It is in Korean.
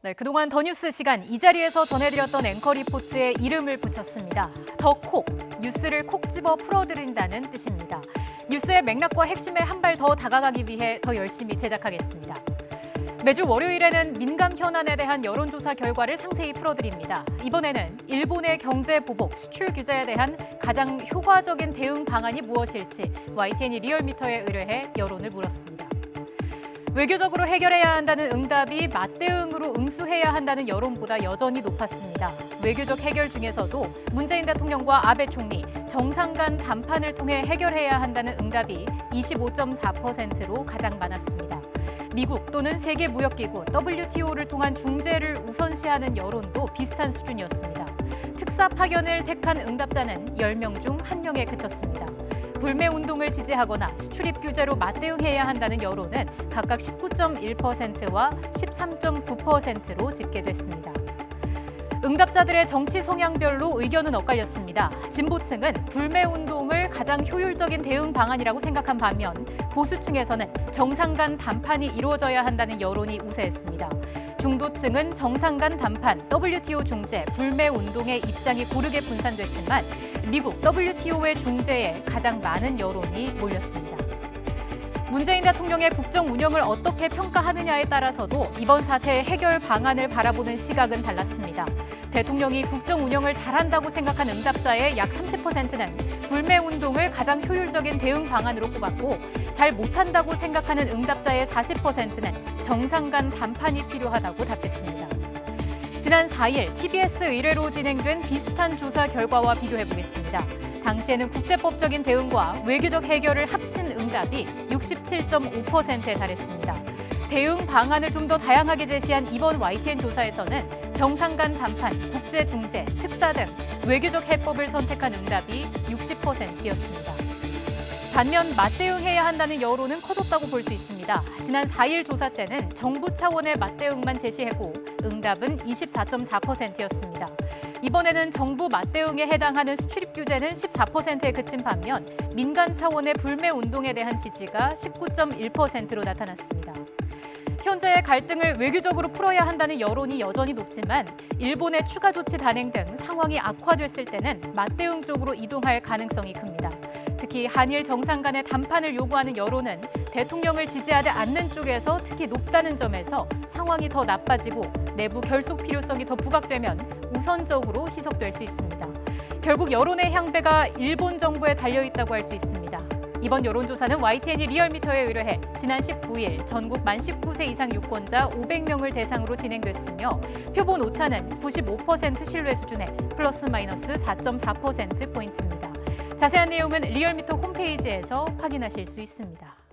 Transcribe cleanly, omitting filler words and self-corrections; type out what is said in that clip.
네, 그동안 더 뉴스 시간 이 자리에서 전해드렸던 앵커 리포트에 이름을 붙였습니다. 더 콕, 뉴스를 콕 집어 풀어드린다는 뜻입니다. 뉴스의 맥락과 핵심에 한 발 더 다가가기 위해 더 열심히 제작하겠습니다. 매주 월요일에는 민감 현안에 대한 여론조사 결과를 상세히 풀어드립니다. 이번에는 일본의 경제 보복, 수출 규제에 대한 가장 효과적인 대응 방안이 무엇일지 YTN이 리얼미터에 의뢰해 여론을 물었습니다. 외교적으로 해결해야 한다는 응답이 맞대응으로 응수해야 한다는 여론보다 여전히 높았습니다. 외교적 해결 중에서도 문재인 대통령과 아베 총리, 정상 간 담판을 통해 해결해야 한다는 응답이 25.4%로 가장 많았습니다. 미국 또는 세계무역기구 WTO를 통한 중재를 우선시하는 여론도 비슷한 수준이었습니다. 특사 파견을 택한 응답자는 10명 중 1명에 그쳤습니다. 불매운동을 지지하거나 수출입 규제로 맞대응해야 한다는 여론은 각각 19.1%와 13.9%로 집계됐습니다. 응답자들의 정치 성향별로 의견은 엇갈렸습니다. 진보층은 불매운동을 가장 효율적인 대응 방안이라고 생각한 반면 보수층에서는 정상 간 담판이 이루어져야 한다는 여론이 우세했습니다. 중도층은 정상 간 담판, WTO 중재, 불매운동의 입장이 고르게 분산됐지만 미국 WTO의 중재에 가장 많은 여론이 몰렸습니다. 문재인 대통령의 국정 운영을 어떻게 평가하느냐에 따라서도 이번 사태의 해결 방안을 바라보는 시각은 달랐습니다. 대통령이 국정 운영을 잘한다고 생각한 응답자의 약 30%는 불매운동을 가장 효율적인 대응 방안으로 꼽았고 잘 못한다고 생각하는 응답자의 40%는 정상 간 담판이 필요하다고 답했습니다. 지난 4일 TBS 의뢰로 진행된 비슷한 조사 결과와 비교해보겠습니다. 당시에는 국제법적인 대응과 외교적 해결을 합친 응답이 67.5%에 달했습니다. 대응 방안을 좀 더 다양하게 제시한 이번 YTN 조사에서는 정상 간 담판, 국제 중재, 특사 등 외교적 해법을 선택한 응답이 60%였습니다. 반면 맞대응해야 한다는 여론은 커졌다고 볼 수 있습니다. 지난 4일 조사 때는 정부 차원의 맞대응만 제시했고 응답은 24.4%였습니다. 이번에는 정부 맞대응에 해당하는 수출입 규제는 14%에 그친 반면 민간 차원의 불매 운동에 대한 지지가 19.1%로 나타났습니다. 현재의 갈등을 외교적으로 풀어야 한다는 여론이 여전히 높지만 일본의 추가 조치 단행 등 상황이 악화됐을 때는 맞대응 쪽으로 이동할 가능성이 큽니다. 특히 한일 정상 간의 담판을 요구하는 여론은 대통령을 지지하지 않는 쪽에서 특히 높다는 점에서 상황이 더 나빠지고 내부 결속 필요성이 더 부각되면 우선적으로 희석될 수 있습니다. 결국 여론의 향배가 일본 정부에 달려있다고 할 수 있습니다. 이번 여론조사는 YTN이 리얼미터에 의뢰해 지난 19일 전국 만 19세 이상 유권자 500명을 대상으로 진행됐으며 표본 오차는 95% 신뢰 수준에 플러스 마이너스 4.4%포인트입니다. 자세한 내용은 리얼미터 홈페이지에서 확인하실 수 있습니다.